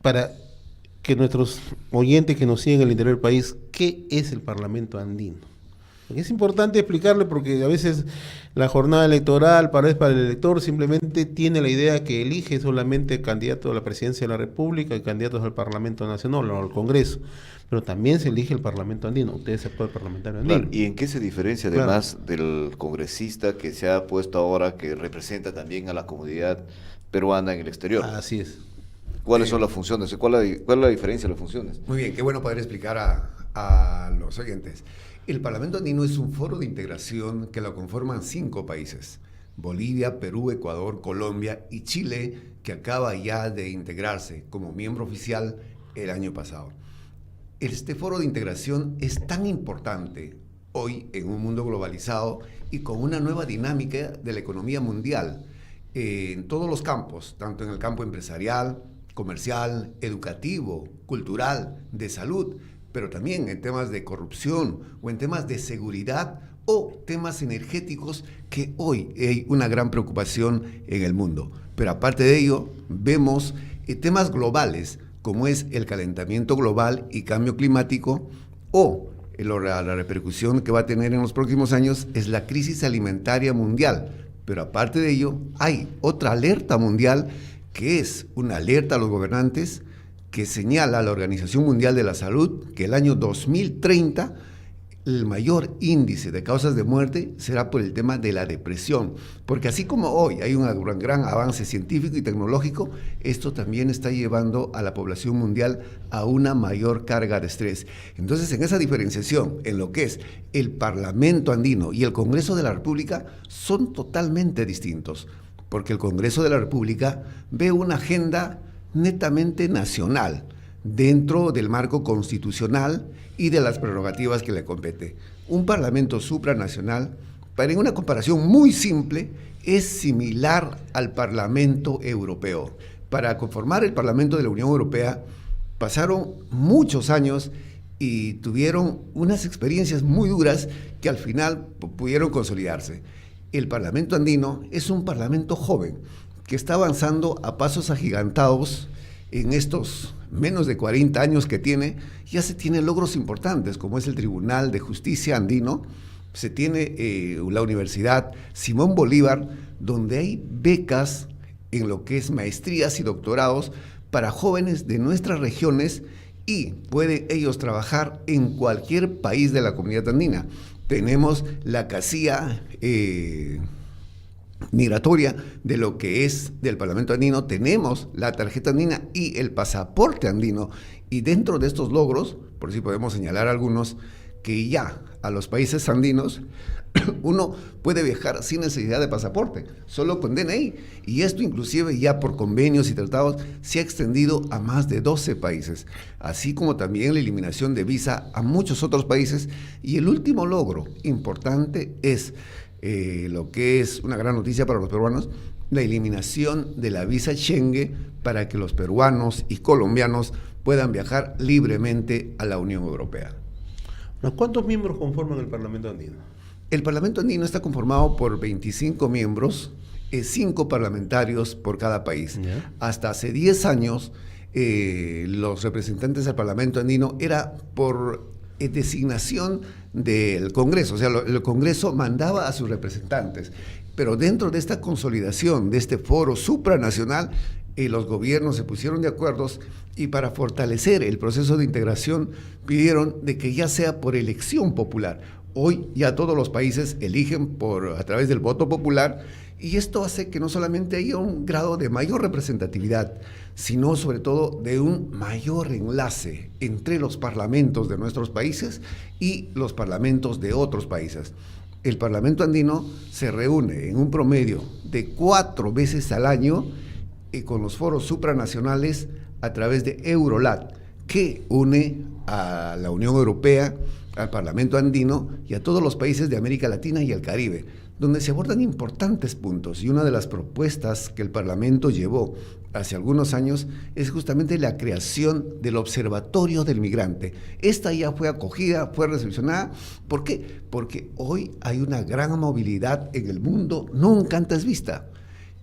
para que nuestros oyentes que nos siguen en el interior del país, ¿qué es el Parlamento andino? Porque es importante explicarle porque a veces la jornada electoral para el elector simplemente tiene la idea que elige solamente candidatos a la presidencia de la República y candidatos al Parlamento Nacional o al Congreso, pero también se elige el Parlamento andino, usted es sector parlamentario Claro, andino. ¿y en qué se diferencia Claro, además del congresista que se ha puesto ahora, que representa también a la comunidad peruana en el exterior? así es. ¿Cuáles son las funciones? ¿Cuál es la diferencia de las funciones? Muy bien, qué bueno poder explicar a los oyentes. El Parlamento Andino es un foro de integración que lo conforman 5 países: Bolivia, Perú, Ecuador, Colombia y Chile, que acaba ya de integrarse como miembro oficial el año pasado. Este foro de integración es tan importante hoy en un mundo globalizado y con una nueva dinámica de la economía mundial en todos los campos, tanto en el campo empresarial, comercial, educativo, cultural, de salud, pero también en temas de corrupción o en temas de seguridad o temas energéticos, que hoy hay una gran preocupación en el mundo. Pero aparte de ello, vemos temas globales como es el calentamiento global y cambio climático, o la repercusión que va a tener en los próximos años es la crisis alimentaria mundial. Pero aparte de ello, hay otra alerta mundial, que es una alerta a los gobernantes, que señala a la Organización Mundial de la Salud que el año 2030 el mayor índice de causas de muerte será por el tema de la depresión, porque así como hoy hay un gran avance científico y tecnológico, esto también está llevando a la población mundial a una mayor carga de estrés. Entonces, en esa diferenciación, en lo que es el Parlamento andino y el Congreso de la República, son totalmente distintos, porque el Congreso de la República ve una agenda netamente nacional, dentro del marco constitucional y de las prerrogativas que le compete. Un parlamento supranacional, para en una comparación muy simple, es similar al Parlamento Europeo. Para conformar el Parlamento de la Unión Europea pasaron muchos años y tuvieron unas experiencias muy duras que al final pudieron consolidarse. El Parlamento andino es un parlamento joven que está avanzando a pasos agigantados en estos menos de 40 años que tiene. Ya se tienen logros importantes, como es el Tribunal de Justicia andino, se tiene la Universidad Simón Bolívar, donde hay becas en lo que es maestrías y doctorados para jóvenes de nuestras regiones y pueden ellos trabajar en cualquier país de la comunidad andina. Tenemos la casilla migratoria de lo que es del Parlamento andino, tenemos la tarjeta andina y el pasaporte andino, y dentro de estos logros, por si podemos señalar algunos, que ya a los países andinos uno puede viajar sin necesidad de pasaporte, solo con DNI, y esto inclusive ya por convenios y tratados se ha extendido a más de 12 países, así como también la eliminación de visa a muchos otros países. Y el último logro importante es lo que es una gran noticia para los peruanos, la eliminación de la visa Schengen para que los peruanos y colombianos puedan viajar libremente a la Unión Europea. ¿Cuántos miembros conforman el Parlamento andino? El Parlamento andino está conformado por 25 miembros, 5 parlamentarios por cada país. ¿Ya? Hasta hace 10 años, los representantes del Parlamento andino era por designación del Congreso, o sea, el Congreso mandaba a sus representantes, pero dentro de esta consolidación, de este foro supranacional, los gobiernos se pusieron de acuerdo y para fortalecer el proceso de integración pidieron de que ya sea por elección popular. Hoy ya todos los países eligen a través del voto popular, y esto hace que no solamente haya un grado de mayor representatividad, sino sobre todo de un mayor enlace entre los parlamentos de nuestros países y los parlamentos de otros países. El Parlamento andino se reúne en un promedio de 4 veces al año con los foros supranacionales a través de Eurolat, que une a la Unión Europea, al Parlamento andino y a todos los países de América Latina y el Caribe, donde se abordan importantes puntos. Y una de las propuestas que el Parlamento llevó hace algunos años es justamente la creación del Observatorio del Migrante. Esta ya fue acogida, fue recepcionada. ¿Por qué? Porque hoy hay una gran movilidad en el mundo nunca antes vista.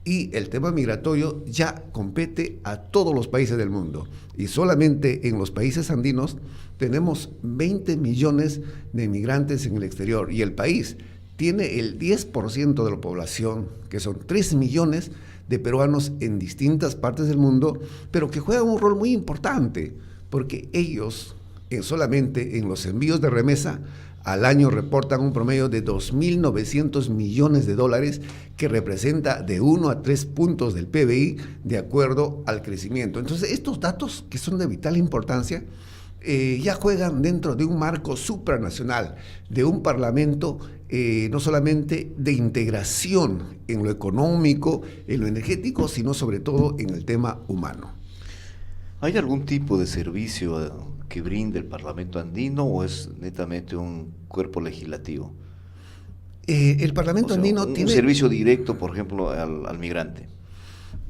y el tema migratorio ya compete a todos los países del mundo. Y solamente en los países andinos tenemos 20 millones de migrantes en el exterior y el país tiene el 10% de la población, que son 3 millones de peruanos en distintas partes del mundo, pero que juegan un rol muy importante, porque ellos solamente en los envíos de remesa al año reportan un promedio de 2.900 millones de dólares, que representa de 1 a 3 puntos del PBI de acuerdo al crecimiento. Entonces, estos datos que son de vital importancia ya juegan dentro de un marco supranacional, de un parlamento no solamente de integración en lo económico, en lo energético, sino sobre todo en el tema humano. ¿Hay algún tipo de servicio que brinde el Parlamento andino o es netamente un cuerpo legislativo? El Parlamento andino tiene un servicio directo, por ejemplo, al migrante.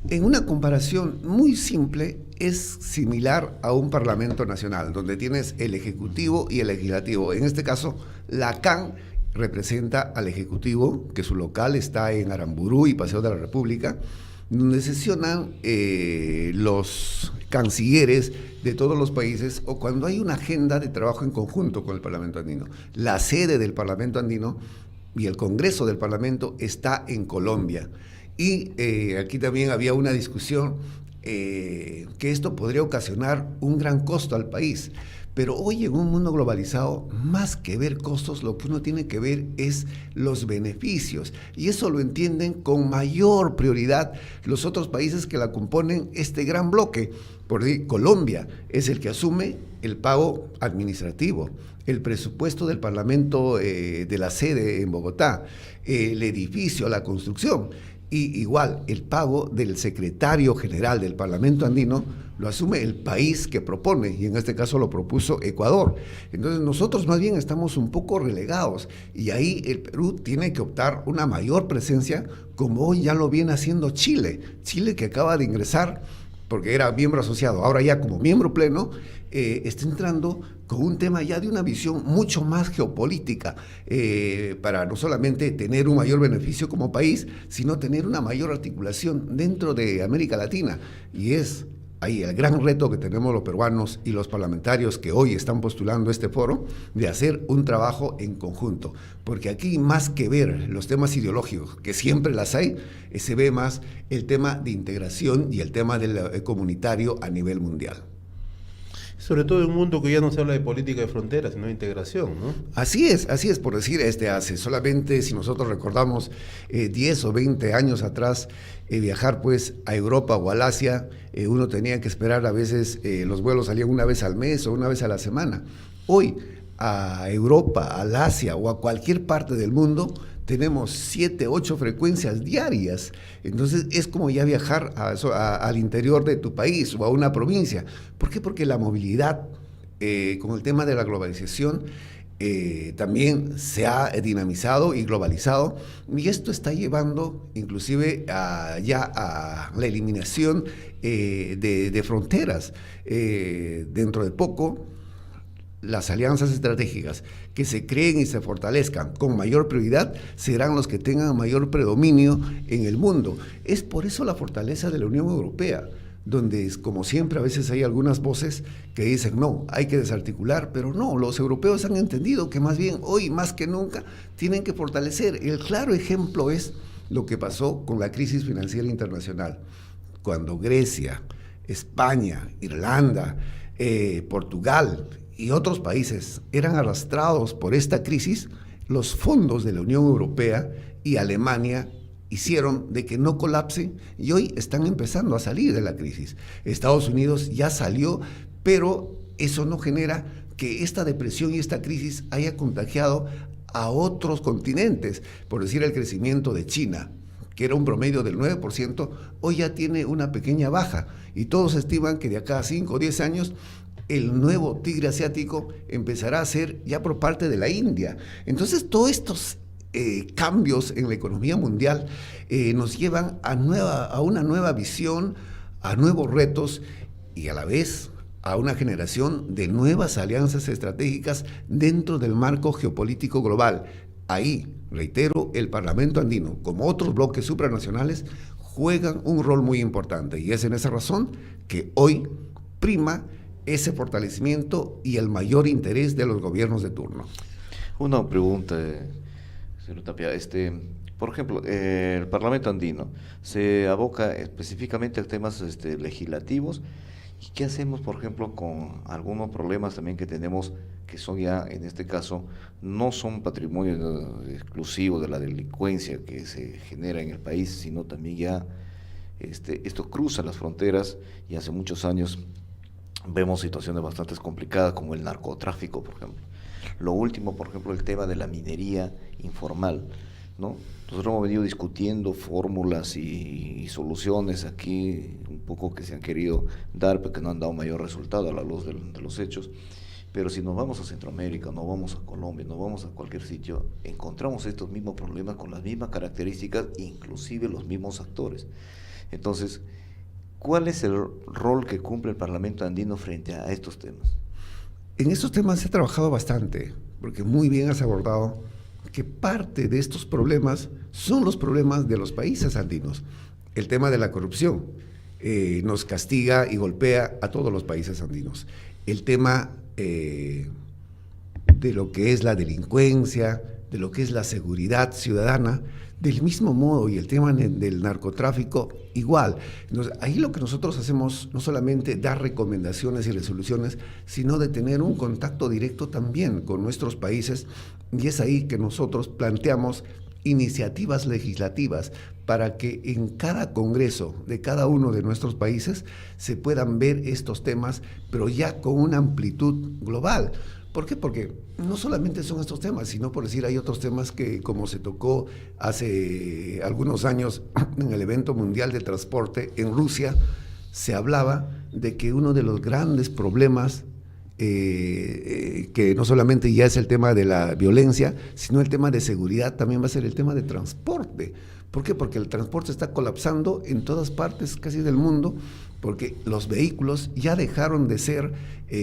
En una comparación muy simple, es similar a un Parlamento nacional, donde tienes el Ejecutivo y el Legislativo. En este caso, la CAN representa al Ejecutivo, que su local está en Aramburú y Paseo de la República, donde sesionan los cancilleres de todos los países, o cuando hay una agenda de trabajo en conjunto con el Parlamento andino. La sede del Parlamento andino y el Congreso del Parlamento está en Colombia. Y aquí también había una discusión que esto podría ocasionar un gran costo al país. Pero hoy en un mundo globalizado, más que ver costos, lo que uno tiene que ver es los beneficios. Y eso lo entienden con mayor prioridad los otros países que la componen este gran bloque. Por decir, Colombia es el que asume el pago administrativo, el presupuesto del Parlamento de la sede en Bogotá, el edificio, la construcción. Y igual, el pago del secretario general del Parlamento andino lo asume el país que propone, y en este caso lo propuso Ecuador. Entonces nosotros más bien estamos un poco relegados, y ahí el Perú tiene que optar una mayor presencia, como hoy ya lo viene haciendo Chile. Chile, que acaba de ingresar, porque era miembro asociado, ahora ya como miembro pleno, está entrando con un tema ya de una visión mucho más geopolítica, para no solamente tener un mayor beneficio como país, sino tener una mayor articulación dentro de América Latina. Y es ahí el gran reto que tenemos los peruanos y los parlamentarios que hoy están postulando este foro, de hacer un trabajo en conjunto. Porque aquí, más que ver los temas ideológicos, que siempre las hay, se ve más el tema de integración y el tema del comunitario a nivel mundial. Sobre todo en un mundo que ya no se habla de política de fronteras, sino de integración, ¿no? Así es, por decir, hace solamente, si nosotros recordamos 10 o 20 años atrás, viajar pues a Europa o al Asia, uno tenía que esperar a veces, los vuelos salían una vez al mes o una vez a la semana. Hoy, a Europa, al Asia o a cualquier parte del mundo, tenemos 7, 8 frecuencias diarias. Entonces es como ya viajar al interior de tu país o a una provincia. ¿Por qué? Porque la movilidad, con el tema de la globalización, también se ha dinamizado y globalizado, y esto está llevando inclusive ya a la eliminación de fronteras. Dentro de poco, las alianzas estratégicas que se creen y se fortalezcan con mayor prioridad serán los que tengan mayor predominio en el mundo. Es por eso la fortaleza de la Unión Europea, donde, como siempre, a veces hay algunas voces que dicen, no, hay que desarticular, pero no, los europeos han entendido que más bien hoy, más que nunca, tienen que fortalecer. El claro ejemplo es lo que pasó con la crisis financiera internacional, cuando Grecia, España, Irlanda, Portugal y otros países eran arrastrados por esta crisis, los fondos de la Unión Europea y Alemania hicieron de que no colapsen, y hoy están empezando a salir de la crisis. Estados Unidos ya salió, pero eso no genera que esta depresión y esta crisis haya contagiado a otros continentes. Por decir, el crecimiento de China, que era un promedio del 9%, hoy ya tiene una pequeña baja, y todos estiman que de acá a 5 o 10 años el nuevo tigre asiático empezará a ser ya por parte de la India. Entonces, todos estos cambios en la economía mundial nos llevan a una nueva visión, a nuevos retos, y a la vez a una generación de nuevas alianzas estratégicas dentro del marco geopolítico global. Ahí, reitero, el Parlamento andino, como otros bloques supranacionales, juegan un rol muy importante y es en esa razón que hoy prima ese fortalecimiento y el mayor interés de los gobiernos de turno. Una pregunta, señor Tapia. Por ejemplo, el Parlamento andino se aboca específicamente a temas legislativos. ¿Y qué hacemos, por ejemplo, con algunos problemas también que tenemos, que son ya, en este caso, no son patrimonio exclusivo de la delincuencia que se genera en el país, sino también ya esto cruza las fronteras y hace muchos años vemos situaciones bastante complicadas como el narcotráfico, por ejemplo. Lo último, por ejemplo, el tema de la minería informal, ¿no? Nosotros hemos venido discutiendo fórmulas y soluciones aquí, un poco que se han querido dar, pero que no han dado mayor resultado a la luz de los hechos. Pero si nos vamos a Centroamérica, nos vamos a Colombia, nos vamos a cualquier sitio, encontramos estos mismos problemas con las mismas características, inclusive los mismos actores. Entonces, ¿cuál es el rol que cumple el Parlamento andino frente a estos temas? En estos temas se ha trabajado bastante, porque muy bien has abordado que parte de estos problemas son los problemas de los países andinos. El tema de la corrupción nos castiga y golpea a todos los países andinos. El tema de lo que es la delincuencia, de lo que es la seguridad ciudadana, del mismo modo, y el tema del narcotráfico, igual. Entonces, ahí lo que nosotros hacemos no solamente dar recomendaciones y resoluciones, sino de tener un contacto directo también con nuestros países, y es ahí que nosotros planteamos iniciativas legislativas para que en cada congreso de cada uno de nuestros países se puedan ver estos temas, pero ya con una amplitud global. ¿Por qué? Porque no solamente son estos temas, sino por decir, hay otros temas que, como se tocó hace algunos años en el evento mundial de transporte en Rusia, se hablaba de que uno de los grandes problemas, que no solamente ya es el tema de la violencia, sino el tema de seguridad, también va a ser el tema de transporte. ¿Por qué? Porque el transporte está colapsando en todas partes casi del mundo, porque los vehículos ya dejaron de ser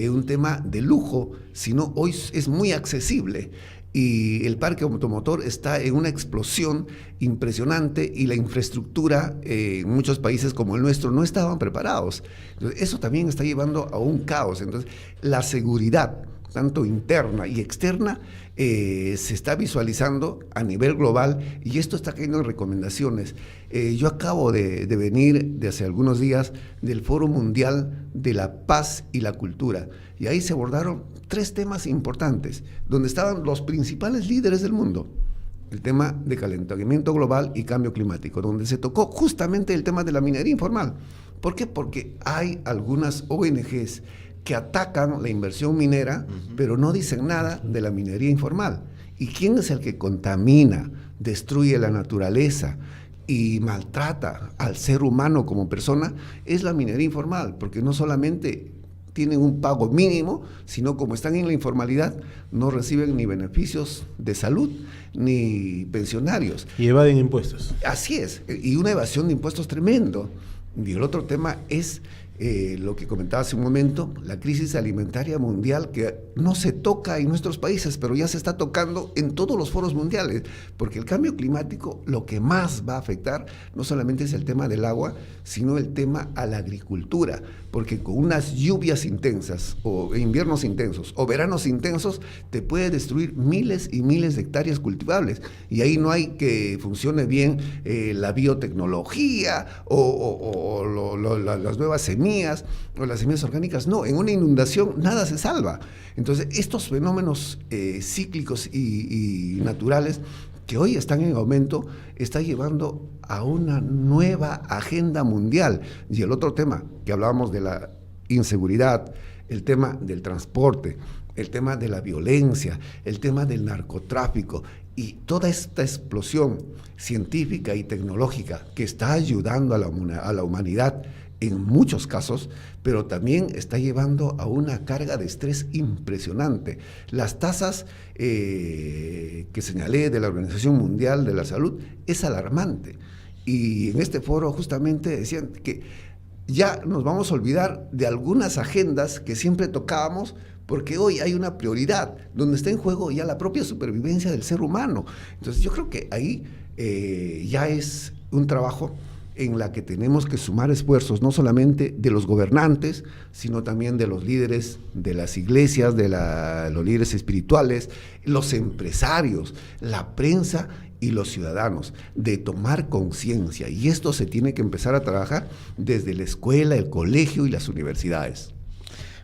un tema de lujo, sino hoy es muy accesible. Y el parque automotor está en una explosión impresionante y la infraestructura en muchos países como el nuestro no estaban preparados. Entonces, eso también está llevando a un caos. Entonces, la seguridad, tanto interna y externa, se está visualizando a nivel global y esto está cayendo en recomendaciones. Yo acabo de venir de hace algunos días del Foro Mundial de la Paz y la Cultura y ahí se abordaron 3 temas importantes, donde estaban los principales líderes del mundo. El tema de calentamiento global y cambio climático, donde se tocó justamente el tema de la minería informal. ¿Por qué? Porque hay algunas ONGs que atacan la inversión minera, pero no dicen nada de la minería informal. ¿Y quién es el que contamina, destruye la naturaleza y maltrata al ser humano como persona? Es la minería informal, porque no solamente tienen un pago mínimo, sino como están en la informalidad, no reciben ni beneficios de salud, ni pensionarios. Y evaden impuestos. Así es, y una evasión de impuestos tremendo. Y el otro tema es lo que comentaba hace un momento, la crisis alimentaria mundial que no se toca en nuestros países, pero ya se está tocando en todos los foros mundiales, porque el cambio climático lo que más va a afectar no solamente es el tema del agua, sino el tema a la agricultura, porque con unas lluvias intensas, o inviernos intensos, o veranos intensos, te puede destruir miles y miles de hectáreas cultivables, y ahí no hay que funcione bien la biotecnología, las nuevas semillas, o las semillas orgánicas. No, en una inundación nada se salva. Entonces, estos fenómenos cíclicos y naturales que hoy están en aumento, está llevando a una nueva agenda mundial. Y el otro tema, que hablábamos de la inseguridad, el tema del transporte, el tema de la violencia, el tema del narcotráfico y toda esta explosión científica y tecnológica que está ayudando a la humanidad en muchos casos, pero también está llevando a una carga de estrés impresionante. Las tasas que señalé de la Organización Mundial de la Salud es alarmante. Y en este foro justamente decían que ya nos vamos a olvidar de algunas agendas que siempre tocábamos, porque hoy hay una prioridad donde está en juego ya la propia supervivencia del ser humano. Entonces yo creo que ahí ya es un trabajo en la que tenemos que sumar esfuerzos, no solamente de los gobernantes, sino también de los líderes de las iglesias, los líderes espirituales, los empresarios, la prensa y los ciudadanos, de tomar conciencia. Y esto se tiene que empezar a trabajar desde la escuela, el colegio y las universidades.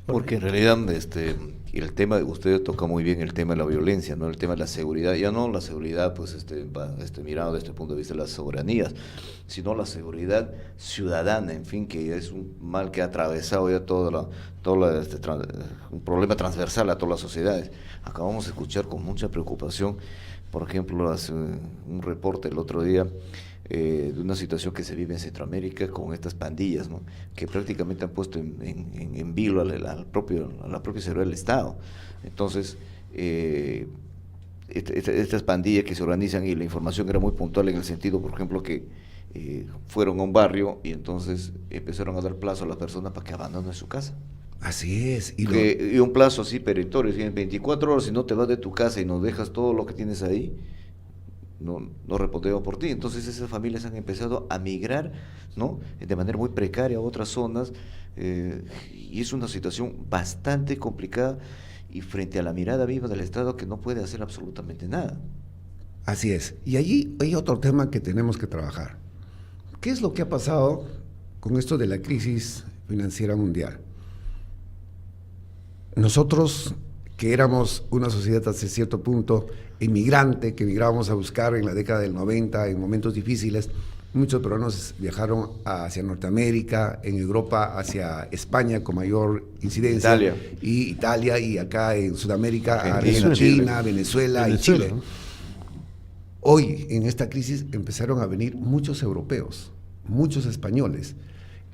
Porque en realidad el tema, usted toca muy bien el tema de la violencia, ¿no? El tema de la seguridad, ya no la seguridad pues mirado desde el punto de vista de las soberanías, sino la seguridad ciudadana, en fin, que es un mal que ha atravesado ya un problema transversal a todas las sociedades. Acabamos de escuchar con mucha preocupación, por ejemplo, un reporte el otro día de una situación que se vive en Centroamérica con estas pandillas, ¿no? Que prácticamente han puesto en vilo a la propia seguridad del Estado. Entonces, estas pandillas que se organizan, y la información era muy puntual en el sentido, por ejemplo, que fueron a un barrio y entonces empezaron a dar plazo a las personas para que abandonen su casa. Así es. Y un plazo así perentorio, en 24 horas, si no te vas de tu casa y nos dejas todo lo que tienes ahí, no respondemos por ti. Entonces esas familias han empezado a migrar, ¿no?, de manera muy precaria a otras zonas, y es una situación bastante complicada, y frente a la mirada viva del Estado, que no puede hacer absolutamente nada. Así es. Y allí hay otro tema que tenemos que trabajar. ¿Qué es lo que ha pasado con esto de la crisis financiera mundial? Nosotros, que éramos una sociedad hasta cierto punto inmigrante, que migrábamos a buscar en la década del 90, en momentos difíciles, muchos peruanos viajaron hacia Norteamérica, en Europa hacia España con mayor incidencia, Italia, y acá en Sudamérica, Argentina, Venezuela y Chile. ¿No? Hoy, en esta crisis, empezaron a venir muchos europeos, muchos españoles.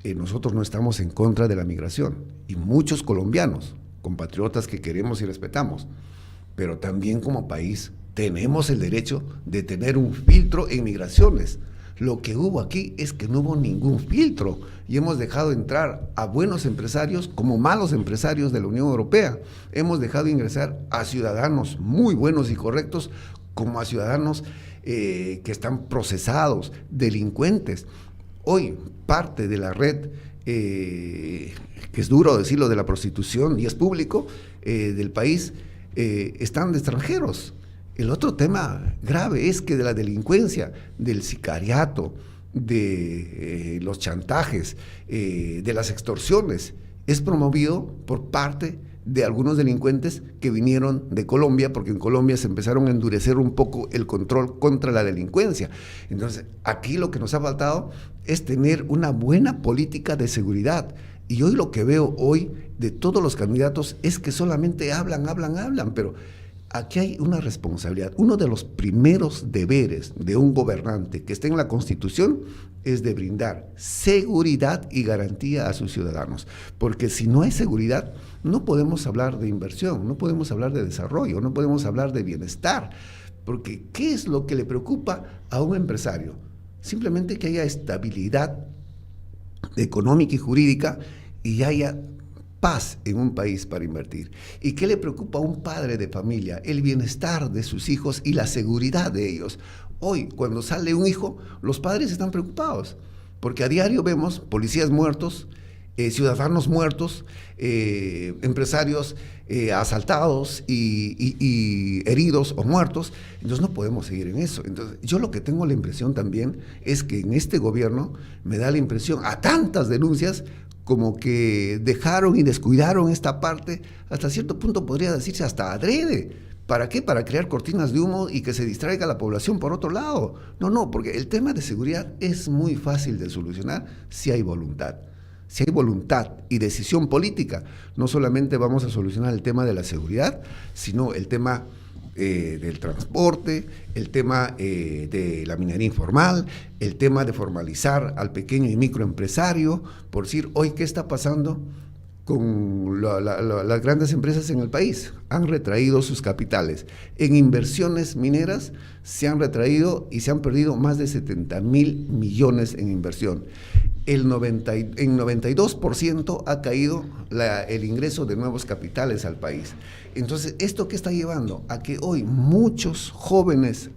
Nosotros no estamos en contra de la migración, y muchos colombianos, compatriotas que queremos y respetamos, pero también como país tenemos el derecho de tener un filtro en migraciones. Lo que hubo aquí es que no hubo ningún filtro, y hemos dejado entrar a buenos empresarios como malos empresarios de la Unión Europea. Hemos dejado ingresar a ciudadanos muy buenos y correctos como a ciudadanos que están procesados, delincuentes. Hoy parte de la red, que es duro decirlo, de la prostitución, y es público, del país, están de extranjeros. El otro tema grave es que de la delincuencia, del sicariato, de los chantajes, de las extorsiones, es promovido por parte de algunos delincuentes que vinieron de Colombia, porque en Colombia se empezaron a endurecer un poco el control contra la delincuencia. Entonces, aquí lo que nos ha faltado es tener una buena política de seguridad. Y hoy lo que veo hoy de todos los candidatos es que solamente hablan, pero aquí hay una responsabilidad. Uno de los primeros deberes de un gobernante que esté en la Constitución es de brindar seguridad y garantía a sus ciudadanos, porque si no hay seguridad, no podemos hablar de inversión, no podemos hablar de desarrollo, no podemos hablar de bienestar, porque ¿qué es lo que le preocupa a un empresario? Simplemente que haya estabilidad económica y jurídica y haya paz en un país para invertir. ¿Y qué le preocupa a un padre de familia? El bienestar de sus hijos y la seguridad de ellos. Hoy, cuando sale un hijo, los padres están preocupados, porque a diario vemos policías muertos, ciudadanos muertos, empresarios asaltados y heridos o muertos. Entonces no podemos seguir en eso. Entonces yo lo que tengo la impresión también es que en este gobierno me da la impresión, a tantas denuncias, como que dejaron y descuidaron esta parte, hasta cierto punto podría decirse hasta adrede. ¿Para qué? Para crear cortinas de humo y que se distraiga la población por otro lado. No, porque el tema de seguridad es muy fácil de solucionar si hay voluntad. Si hay voluntad y decisión política, no solamente vamos a solucionar el tema de la seguridad, sino el tema del transporte, el tema de la minería informal, el tema de formalizar al pequeño y microempresario. Por decir, hoy, ¿qué está pasando con las grandes empresas en el país? Han retraído sus capitales. En inversiones mineras se han retraído y se han perdido más de 70,000 millones en inversión. En 92% ha caído el ingreso de nuevos capitales al país. Entonces, ¿esto qué está llevando? A que hoy muchos jóvenes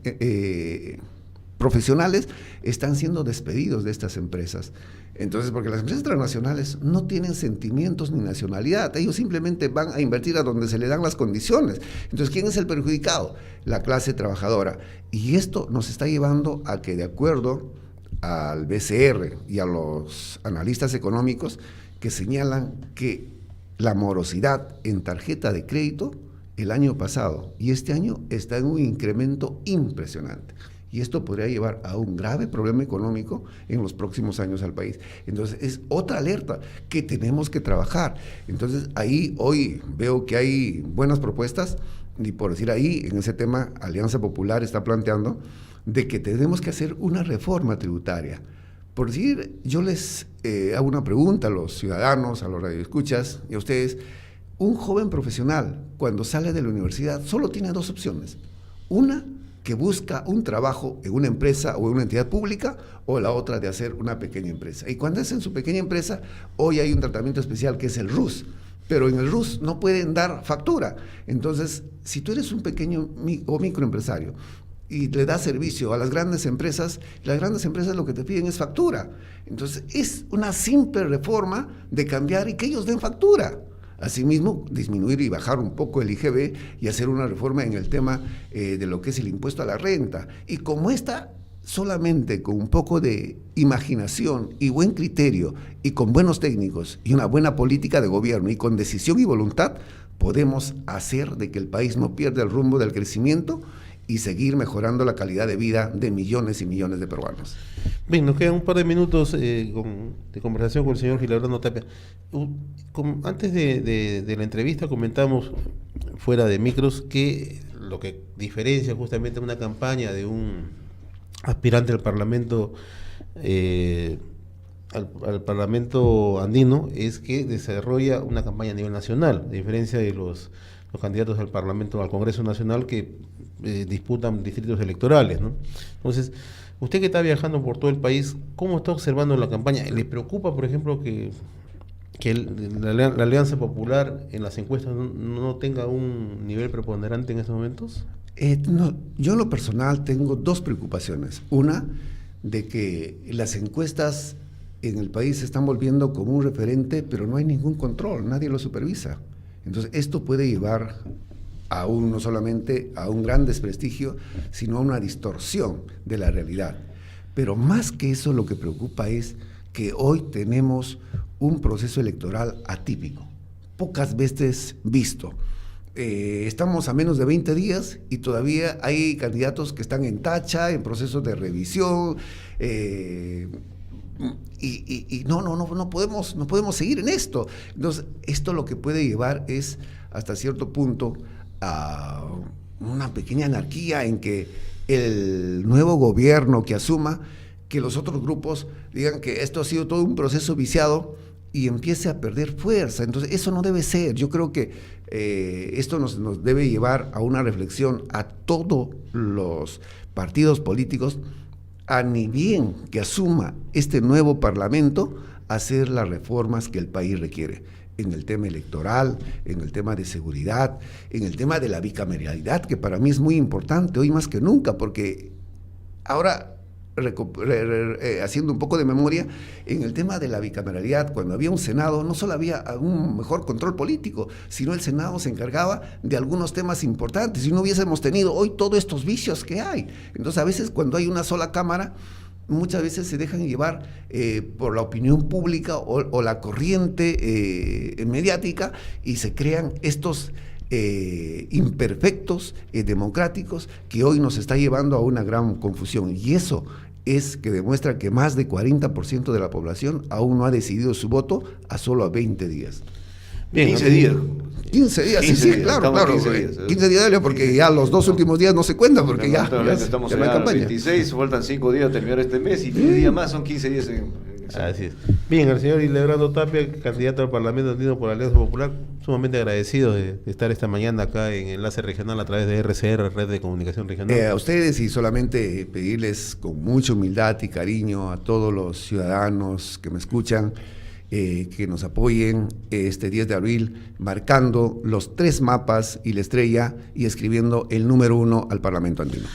profesionales están siendo despedidos de estas empresas. Entonces, porque las empresas transnacionales no tienen sentimientos ni nacionalidad, ellos simplemente van a invertir a donde se le dan las condiciones. Entonces, ¿quién es el perjudicado? La clase trabajadora. Y esto nos está llevando a que, de acuerdo al BCR y a los analistas económicos, que señalan que la morosidad en tarjeta de crédito el año pasado y este año está en un incremento impresionante. Y esto podría llevar a un grave problema económico en los próximos años al país. Entonces, es otra alerta que tenemos que trabajar. Entonces, ahí hoy veo que hay buenas propuestas, y por decir ahí, en ese tema, Alianza Popular está planteando de que tenemos que hacer una reforma tributaria. Por decir, yo les hago una pregunta a los ciudadanos, a los radioescuchas y a ustedes. Un joven profesional, cuando sale de la universidad, solo tiene dos opciones. Una, que busca un trabajo en una empresa o en una entidad pública, o la otra de hacer una pequeña empresa. Y cuando es en su pequeña empresa, hoy hay un tratamiento especial que es el RUS, pero en el RUS no pueden dar factura. Entonces, si tú eres un pequeño o microempresario y le das servicio a las grandes empresas lo que te piden es factura. Entonces, es una simple reforma de cambiar y que ellos den factura. Asimismo, disminuir y bajar un poco el IGB y hacer una reforma en el tema de lo que es el impuesto a la renta. Y como esta, solamente con un poco de imaginación y buen criterio y con buenos técnicos y una buena política de gobierno y con decisión y voluntad, podemos hacer de que el país no pierda el rumbo del crecimiento y seguir mejorando la calidad de vida de millones y millones de peruanos. Bien, nos quedan un par de minutos de conversación con el señor Gilabrando Tapia. Antes de la entrevista comentamos, fuera de micros, que lo que diferencia justamente una campaña de un aspirante al Parlamento al Parlamento andino es que desarrolla una campaña a nivel nacional, a diferencia de los candidatos al Parlamento, al Congreso Nacional, que disputan distritos electorales, ¿no? Entonces, usted que está viajando por todo el país, ¿cómo está observando la campaña? ¿Le preocupa, por ejemplo, que la Alianza Popular en las encuestas no tenga un nivel preponderante en estos momentos? No, yo en lo personal tengo dos preocupaciones. Una, de que las encuestas en el país se están volviendo como un referente, pero no hay ningún control, nadie lo supervisa. Entonces, esto puede llevar no solamente a un gran desprestigio, sino a una distorsión de la realidad. Pero más que eso, lo que preocupa es que hoy tenemos un proceso electoral atípico, pocas veces visto. Estamos a menos de 20 días y todavía hay candidatos que están en tacha, en procesos de revisión, y no podemos seguir en esto. Entonces, esto lo que puede llevar es, hasta cierto punto, a una pequeña anarquía en que el nuevo gobierno que asuma, que los otros grupos digan que esto ha sido todo un proceso viciado y empiece a perder fuerza. Entonces, eso no debe ser. Yo creo que esto nos debe llevar a una reflexión a todos los partidos políticos, a ni bien que asuma este nuevo Parlamento, hacer las reformas que el país requiere, en el tema electoral, en el tema de seguridad, en el tema de la bicameralidad, que para mí es muy importante, hoy más que nunca, porque ahora, haciendo un poco de memoria, en el tema de la bicameralidad, cuando había un Senado, no solo había un mejor control político, sino el Senado se encargaba de algunos temas importantes, y no hubiésemos tenido hoy todos estos vicios que hay. Entonces, a veces cuando hay una sola Cámara, muchas veces se dejan llevar por la opinión pública o la corriente mediática, y se crean estos imperfectos democráticos que hoy nos está llevando a una gran confusión. Y eso es que demuestra que más de 40% de la población aún no ha decidido su voto a solo 20 días. Bien, 15 días. 15 días, 15 sí, días, claro. 15 días. 15 días, porque ya los dos últimos días no se cuentan, porque ya estamos ya en no hay el campaña. 26, faltan 5 días a terminar este mes, y 10 días más son 15 días Así es. Bien, el señor Gilabrando Tapia, candidato al Parlamento andino por la Alianza Popular, sumamente agradecido de estar esta mañana acá en Enlace Regional a través de RCR, Red de Comunicación Regional. A ustedes, y solamente pedirles con mucha humildad y cariño a todos los ciudadanos que me escuchan, que nos apoyen este 10 de abril, marcando los 3 mapas y la estrella y escribiendo el número 1 al Parlamento andino.